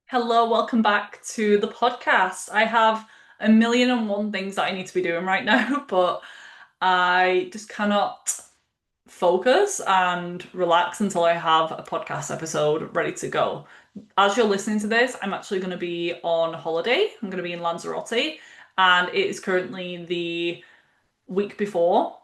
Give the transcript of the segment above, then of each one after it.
Hello, welcome back to the podcast. I have a million and one things that I need to be doing right now, but I just cannot focus and relax until I have a podcast episode ready to go. As you're listening to this, I'm actually going to be on holiday. I'm going to be in Lanzarote, and it is currently the week before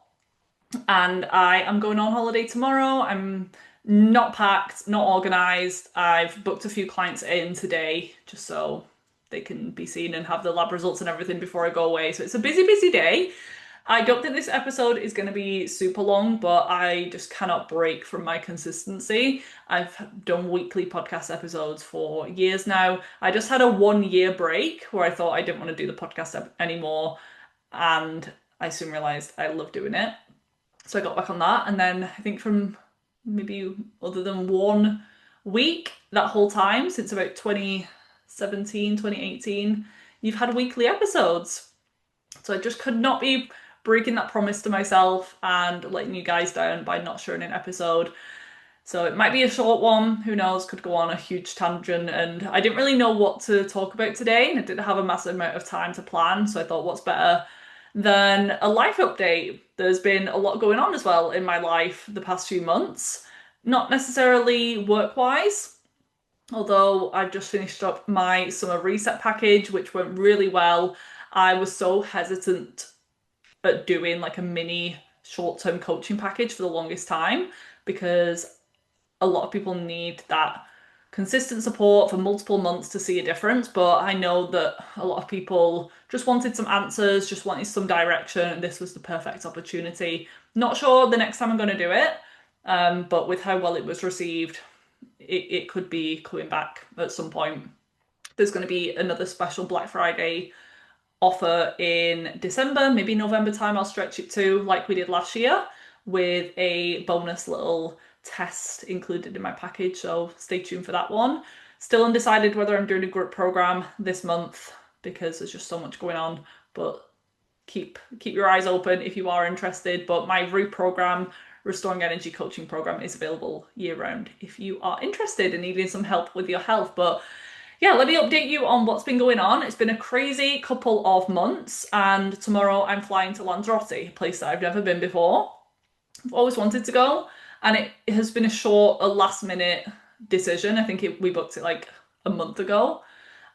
and I am going on holiday tomorrow. I'm not packed, not organized. I've booked a few clients in today just so they can be seen and have the lab results and everything before I go away. So it's a busy, busy day. I don't think this episode is going to be super long, but I just cannot break from my consistency. I've done weekly podcast episodes for years now. I just had a 1 year break where I thought I didn't want to do the podcast anymore, and I soon realized I love doing it. So I got back on that. And then I think from maybe other than 1 week, that whole time, since about 2017, 2018, you've had weekly episodes. So I just could not be breaking that promise to myself and letting you guys down by not sharing an episode. So it might be a short one, who knows, could go on a huge tangent. And I didn't really know what to talk about today, and I didn't have a massive amount of time to plan. So I thought, what's better than a life update? There's been a lot going on as well in my life the past few months, not necessarily work-wise, although I've just finished up my summer reset package, which went really well. I was so hesitant at doing like a mini short-term coaching package for the longest time because a lot of people need that consistent support for multiple months to see a difference. But I know that a lot of people just wanted some answers, just wanted some direction, and this was the perfect opportunity. Not sure the next time I'm going to do it, but with how well it was received, it could be coming back at some point. There's going to be another special Black Friday offer in December, maybe November time. I'll stretch it to like we did last year with a bonus little test included in my package. So stay tuned for that one. Still undecided whether I'm doing a group program this month because there's just so much going on, but keep your eyes open if you are interested. But my reprogram restoring energy coaching program is available year round if you are interested and needing some help with your health. But yeah, let me update you on what's been going on. It's been a crazy couple of months, and tomorrow I'm flying to Lanzarote, a place that I've never been before. I've always wanted to go, and it has been a last minute decision. I think we booked it like a month ago,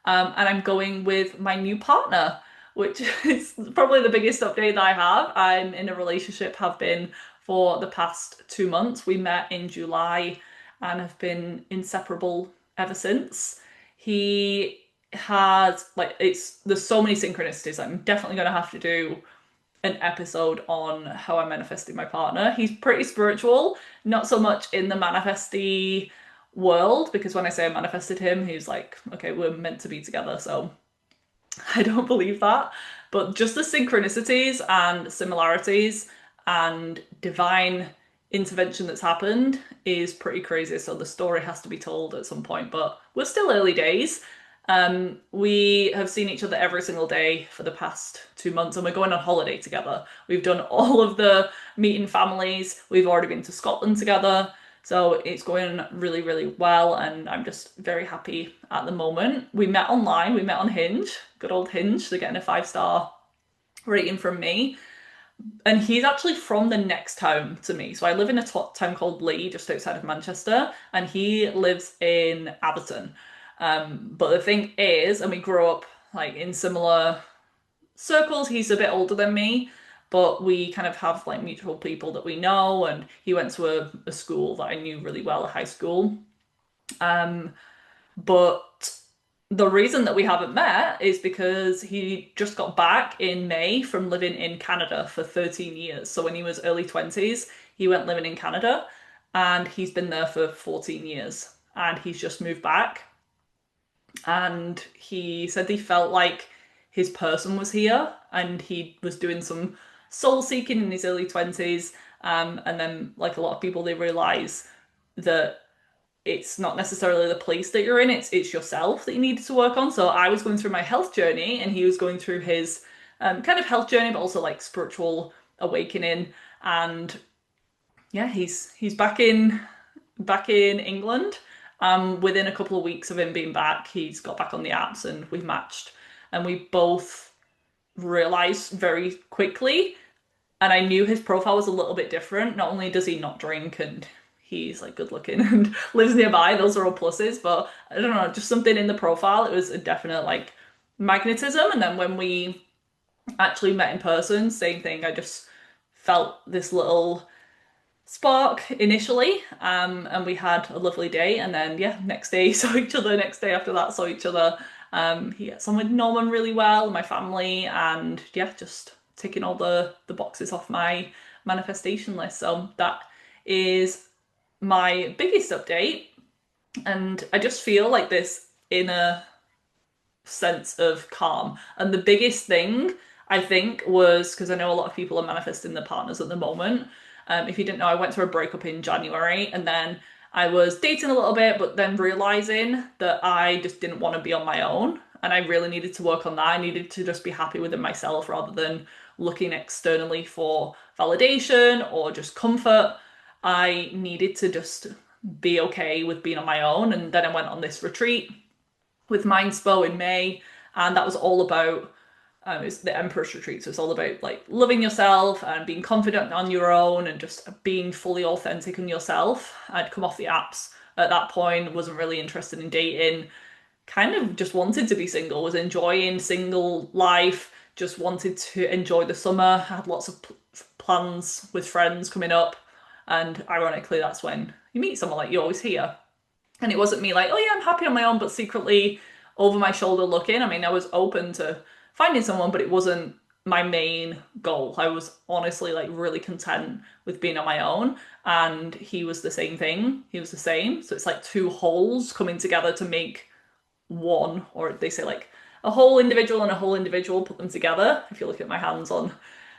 and I'm going with my new partner, which is probably the biggest update that I have. I'm in a relationship, have been for the past 2 months. We met in July and have been inseparable ever since. He has like there's so many synchronicities. I'm definitely gonna have to do an episode on how I manifested my partner. He's pretty spiritual, not so much in the manifesty world, because when I say I manifested him, he's like, okay, we're meant to be together. So I don't believe that. But just the synchronicities and similarities and divine intervention that's happened is pretty crazy. So the story has to be told at some point, but we're still early days. We have seen each other every single day for the past 2 months, and we're going on holiday together. We've done all of the meeting families. We've already been to Scotland together. So it's going really, really well, and I'm just very happy at the moment. We met online, we met on Hinge, good old Hinge. They're getting a 5-star rating from me. And he's actually from the next town to me. So I live in a town called Lee, just outside of Manchester, and he lives in Abberton. But the thing is, and we grew up like in similar circles. He's a bit older than me, but we kind of have like mutual people that we know, and he went to a school that I knew really well, a high school. Um, but the reason that we haven't met is because he just got back in May from living in Canada for 13 years. So when he was early 20s, he went living in Canada and he's been there for 14 years and he's just moved back. And he said he felt like his person was here and he was doing some soul seeking in his early 20s. And then, like a lot of people, they realize that it's not necessarily the place that you're in, it's yourself that you needed to work on. So I was going through my health journey and he was going through his kind of health journey, but also like spiritual awakening. And yeah, he's back in England, Within a couple of weeks of him being back, he's got back on the apps and we've matched. And we both realized very quickly, and I knew his profile was a little bit different. Not only does he not drink and he's like good looking and lives nearby, those are all pluses, but I don't know, just something in the profile. It was a definite like magnetism. And then when we actually met in person, same thing. I just felt this little spark initially, and we had a lovely day. And then yeah, next day saw each other. Next day after that saw each other. He gets on with Norman really well, my family, and yeah, just ticking all the boxes off my manifestation list. So that is my biggest update, and I just feel like this inner sense of calm. And the biggest thing I think was because I know a lot of people are manifesting their partners at the moment. If you didn't know, I went through a breakup in January, and then I was dating a little bit, but then realizing that I just didn't want to be on my own. And I really needed to work on that. I needed to just be happy within myself rather than looking externally for validation or just comfort. I needed to just be okay with being on my own. And then I went on this retreat with Mindspo in May, and that was all about it's the Empress Retreat, so it's all about like loving yourself and being confident on your own and just being fully authentic in yourself. I'd come off the apps at that point, wasn't really interested in dating, kind of just wanted to be single, was enjoying single life, just wanted to enjoy the summer, had lots of plans with friends coming up, and ironically, that's when you meet someone like you always hear. And it wasn't me like, oh yeah, I'm happy on my own, but secretly over my shoulder looking. I mean, I was open to finding someone, but it wasn't my main goal. I was honestly like really content with being on my own. And he was the same thing. He was the same. So it's like two wholes coming together to make one, or they say like a whole individual and a whole individual, put them together. If you look at my hands on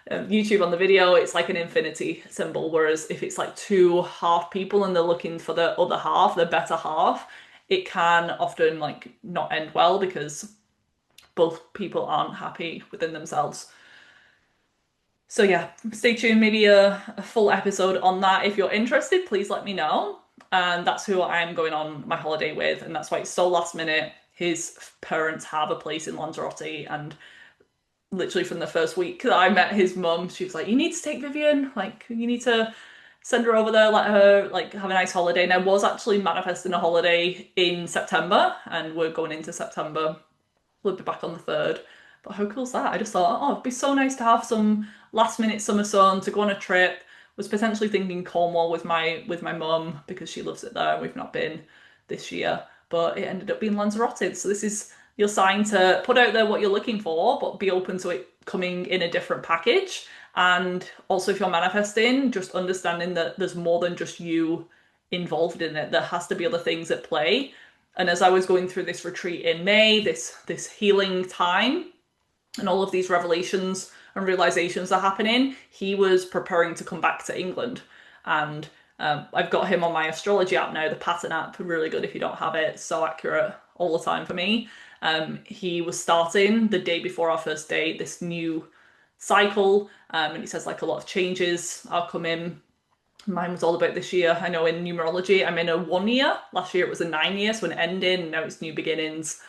YouTube on the video, it's like an infinity symbol. Whereas if it's like two half people and they're looking for the other half, the better half, it can often like not end well because both people aren't happy within themselves. So yeah, stay tuned, maybe a full episode on that. If you're interested, please let me know. And that's who I'm going on my holiday with, and that's why it's so last minute. His parents have a place in Lanzarote, and literally from the first week that I met his mum, she was like, you need to take Vivian, like you need to send her over there, let her like have a nice holiday. And I was actually manifesting a holiday in September, and we're going into September. We'll be back on the 3rd. But how cool is that? I just thought, oh, it'd be so nice to have some last minute summer sun to go on a trip. Was potentially thinking Cornwall with my mum because she loves it there and we've not been this year. But it ended up being Lanzarote. So this is your sign to put out there what you're looking for, but be open to it coming in a different package. And also if you're manifesting, just understanding that there's more than just you involved in it. There has to be other things at play. And as I was going through this retreat in May, this healing time, and all of these revelations and realizations are happening, he was preparing to come back to England. And I've got him on my astrology app now, the pattern app, really good if you don't have it, so accurate all the time for me. He was starting the day before our first date, this new cycle, and he says like a lot of changes are coming. Mine was all about this year. I know in numerology, I'm in a 1 year. Last year it was a 9 year, so an ending. Now it's new beginnings.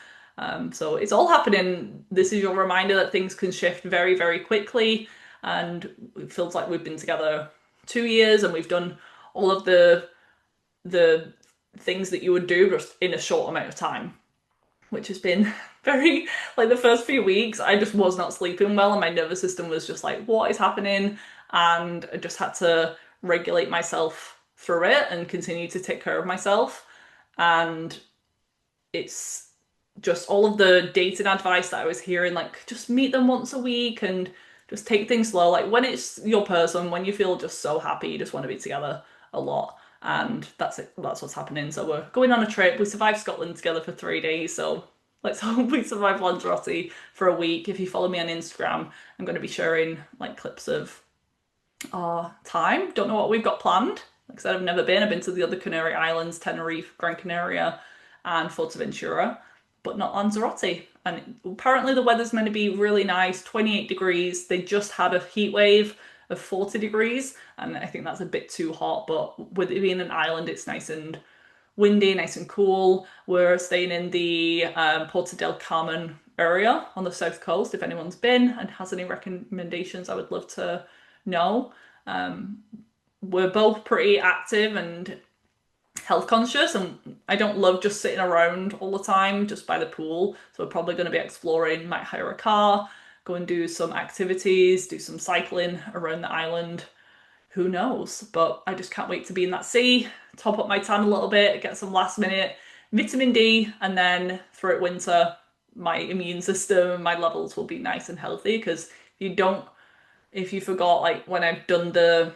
So it's all happening. This is your reminder that things can shift very, very quickly. And it feels like we've been together 2 years and we've done all of the things that you would do just in a short amount of time, which has been very, like the first few weeks, I just was not sleeping well and my nervous system was just like, what is happening? And I just had to regulate myself through it and continue to take care of myself. And it's just all of the dating advice that I was hearing, like just meet them once a week and just take things slow. Like when it's your person, when you feel just so happy, you just want to be together a lot. And that's it. That's what's happening. So we're going on a trip. We survived Scotland together for 3 days. So let's hope we survive Lanzarote for a week. If you follow me on Instagram, I'm going to be sharing like clips of our time. Don't know what we've got planned. Like I said, I've never been. I've been to the other Canary Islands, Tenerife, Gran Canaria, and Fuerteventura, but not Lanzarote. And apparently the weather's meant to be really nice, 28 degrees. They just had a heat wave of 40 degrees, and I think that's a bit too hot, but with it being an island, it's nice and windy, nice and cool. We're staying in the Porto del Carmen area on the south coast. If anyone's been and has any recommendations, I would love to know. Um, we're both pretty active and health conscious, and I don't love just sitting around all the time just by the pool. So we're probably going to be exploring, might hire a car, go and do some activities, do some cycling around the island. Who knows? But I just can't wait to be in that sea, top up my tan a little bit, get some last minute vitamin D, and then throughout winter, my immune system, my levels will be nice and healthy. Because if you forgot, like when I've done the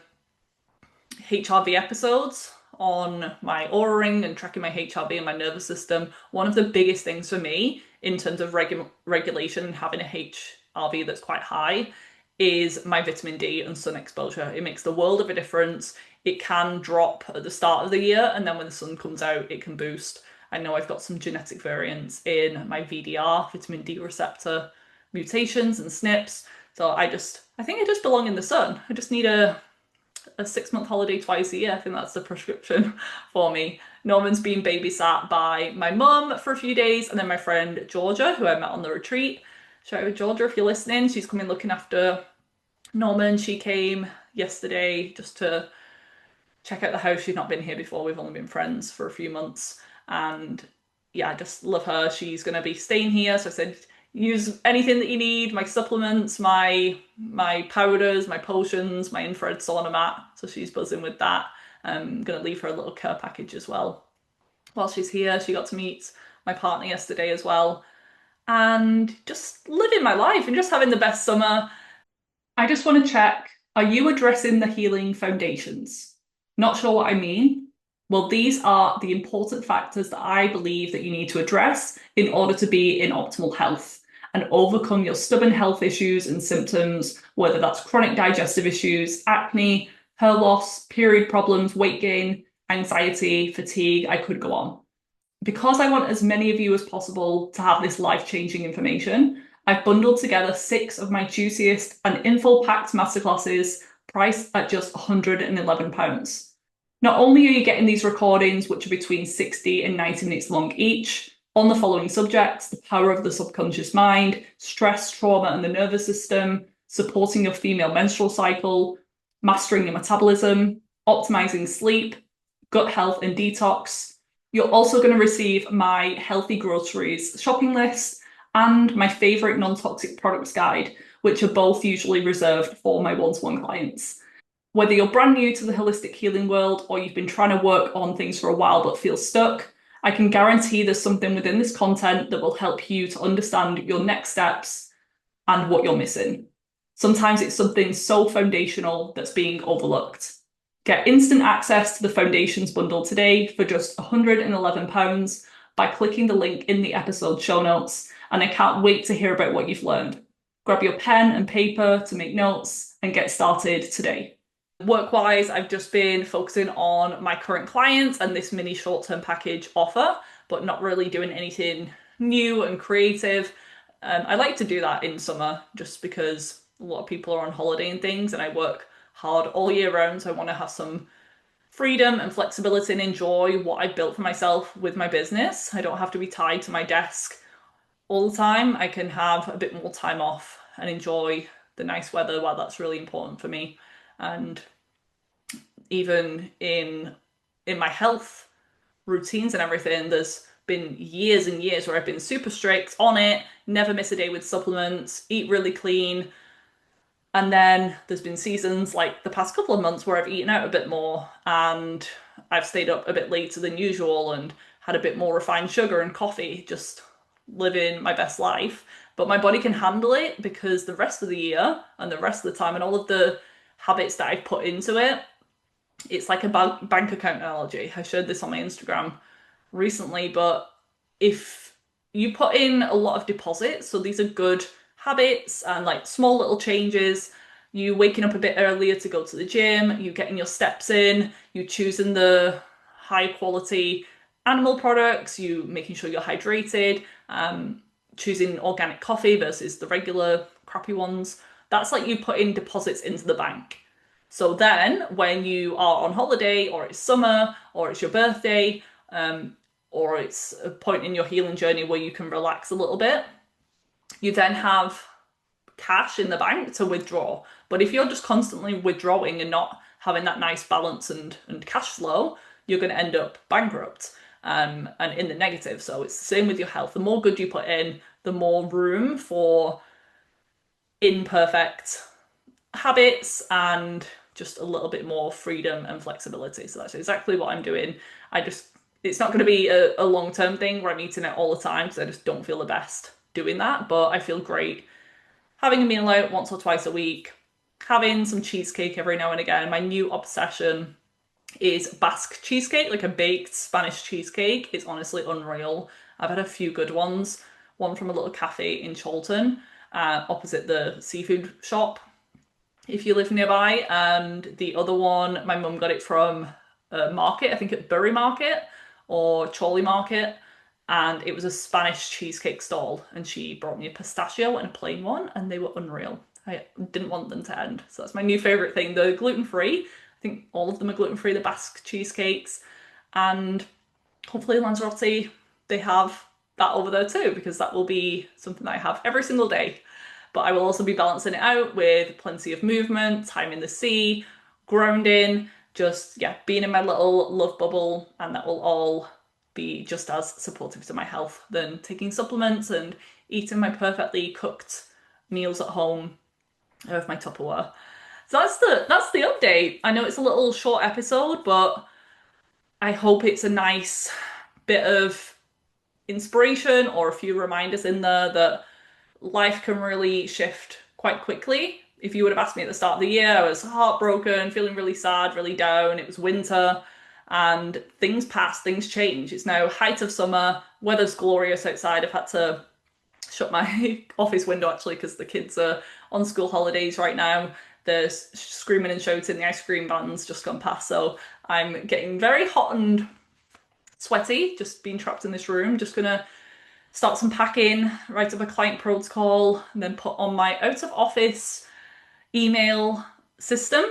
HRV episodes on my aura ring and tracking my HRV and my nervous system, one of the biggest things for me in terms of regulation and having a HRV that's quite high is my vitamin D and sun exposure. It makes the world of a difference. It can drop at the start of the year, and then when the sun comes out, it can boost. I know I've got some genetic variants in my VDR, vitamin D receptor mutations and SNPs. So I think I just belong in the sun. I just need a 6 month holiday twice a year. I think that's the prescription for me. Norman's been babysat by my mum for a few days, and then my friend Georgia, who I met on the retreat. Shout out Georgia if you're listening. She's coming looking after Norman. She came yesterday just to check out the house. She's not been here before. We've only been friends for a few months. And yeah, I just love her. She's going to be staying here. So I said, use anything that you need, my supplements, my powders, my potions, my infrared sauna mat. So she's buzzing with that. I'm going to leave her a little care package as well. While she's here, she got to meet my partner yesterday as well. And just living my life and just having the best summer. I just want to check, are you addressing the healing foundations? Not sure what I mean? Well, these are the important factors that I believe that you need to address in order to be in optimal health and overcome your stubborn health issues and symptoms, whether that's chronic digestive issues, acne, hair loss, period problems, weight gain, anxiety, fatigue. I could go on. Because I want as many of you as possible to have this life-changing information, I've bundled together 6 of my juiciest and info-packed masterclasses priced at just £111. Not only are you getting these recordings, which are between 60 and 90 minutes long each, on the following subjects: the power of the subconscious mind, stress, trauma, and the nervous system, supporting your female menstrual cycle, mastering your metabolism, optimizing sleep, gut health and detox. You're also going to receive my healthy groceries shopping list and my favorite non-toxic products guide, which are both usually reserved for my one-to-one clients. Whether you're brand new to the holistic healing world or you've been trying to work on things for a while but feel stuck, I can guarantee there's something within this content that will help you to understand your next steps and what you're missing. Sometimes it's something so foundational that's being overlooked. Get instant access to the Foundations bundle today for just £111 by clicking the link in the episode show notes, and I can't wait to hear about what you've learned. Grab your pen and paper to make notes and get started today. Work-wise, I've just been focusing on my current clients and this mini short-term package offer, but not really doing anything new and creative. I like to do that in summer just because a lot of people are on holiday and things, and I work hard all year round, so I want to have some freedom and flexibility and enjoy what I've built for myself with my business. I don't have to be tied to my desk all the time. I can have a bit more time off and enjoy the nice weather while that's really important for me. And even in my health routines and everything, there's been years and years where I've been super strict on it, never miss a day with supplements, eat really clean. And then there's been seasons like the past couple of months where I've eaten out a bit more and I've stayed up a bit later than usual and had a bit more refined sugar and coffee, just living my best life. But my body can handle it because the rest of the year and the rest of the time and all of the habits that I've put into it, it's like a bank account analogy. I shared this on my Instagram recently, but if you put in a lot of deposits, so these are good habits and like small little changes, you waking up a bit earlier to go to the gym, you getting your steps in, you choosing the high quality animal products, you making sure you're hydrated, choosing organic coffee versus the regular crappy ones. That's like you putting deposits into the bank. So then when you are on holiday or it's summer or it's your birthday, or it's a point in your healing journey where you can relax a little bit, you then have cash in the bank to withdraw. But if you're just constantly withdrawing and not having that nice balance and cash flow, you're going to end up bankrupt, and in the negative. So it's the same with your health. The more good you put in, the more room for imperfect habits and just a little bit more freedom and flexibility. So that's exactly what I'm doing. It's not going to be a long-term thing where I'm eating it all the time because I just don't feel the best doing that. But I feel great having a meal out once or twice a week, having some cheesecake every now and again. My new obsession is Basque cheesecake, like a baked Spanish cheesecake. It's honestly unreal. I've had a few good ones. One from a little cafe in Chorlton, opposite the seafood shop, if you live nearby. And the other one, my mum got it from a market, I think at Bury Market or Chorley Market. And it was a Spanish cheesecake stall. And she brought me a pistachio and a plain one, and they were unreal. I didn't want them to end. So that's my new favourite thing. They're gluten-free. I think all of them are gluten-free, the Basque cheesecakes. And hopefully Lanzarote, they have that over there too, because that will be something that I have every single day. But I will also be balancing it out with plenty of movement, time in the sea, grounding, just, yeah, being in my little love bubble, and that will all be just as supportive to my health than taking supplements and eating my perfectly cooked meals at home with my Tupperware. So that's the update. I know it's a little short episode, but I hope it's a nice bit of inspiration or a few reminders in there that life can really shift quite quickly. If you would have asked me at the start of the year, I was heartbroken, feeling really sad, really down. It was winter and things pass, things change. It's now height of summer, weather's glorious outside. I've had to shut my office window actually because the kids are on school holidays right now. There's screaming and shouting, the ice cream van's just gone past. So I'm getting very hot and sweaty, just being trapped in this room. Just gonna start some packing, write up a client protocol, and then put on my out of office email system.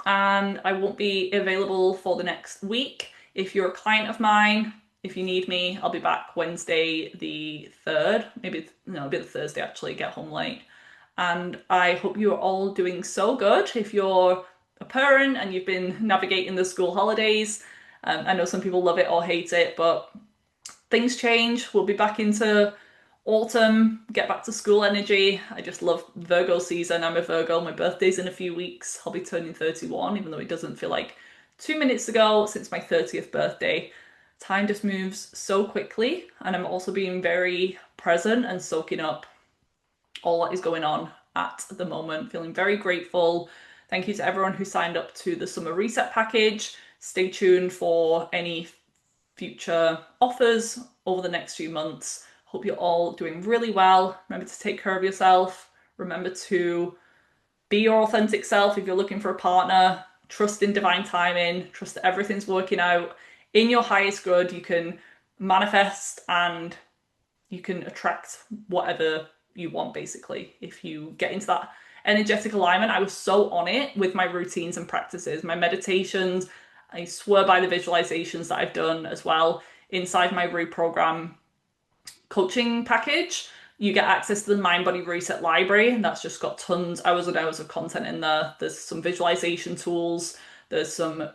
And I won't be available for the next week. If you're a client of mine, if you need me, I'll be back Wednesday the 3rd. Maybe, no, it'll be the Thursday actually, get home late. And I hope you're all doing so good. If you're a parent and you've been navigating the school holidays, I know some people love it or hate it, but things change. We'll be back into autumn, get back to school energy. I just love Virgo season. I'm a Virgo. My birthday's in a few weeks. I'll be turning 31, even though it doesn't feel like 2 minutes ago since my 30th birthday. Time just moves so quickly, and I'm also being very present and soaking up all that is going on at the moment. Feeling very grateful. Thank you to everyone who signed up to the summer reset package. Stay tuned for any future offers over the next few months. Hope you're all doing really well. Remember to take care of yourself. Remember to be your authentic self if you're looking for a partner. Trust in divine timing. Trust that everything's working out in your highest good. You can manifest and you can attract whatever you want, basically. If you get into that energetic alignment, I was so on it with my routines and practices, my meditations. I swear by the visualizations that I've done as well. Inside my reprogram coaching package, you get access to the Mind Body Reset library, and that's just got tons, hours and hours of content in there. There's some visualization tools, there's some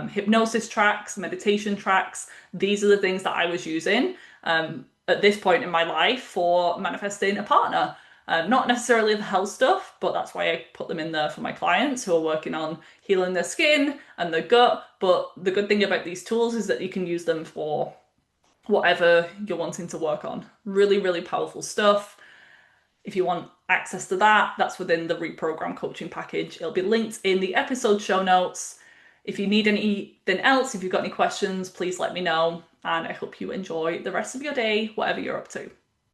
hypnosis tracks, meditation tracks. These are the things that I was using at this point in my life for manifesting a partner. Not necessarily the health stuff, but that's why I put them in there for my clients who are working on healing their skin and their gut. But the good thing about these tools is that you can use them for whatever you're wanting to work on. Really, really powerful stuff. If you want access to that, that's within the reprogram coaching package. It'll be linked in the episode show notes. If you need anything else, if you've got any questions, please let me know. And I hope you enjoy the rest of your day, whatever you're up to.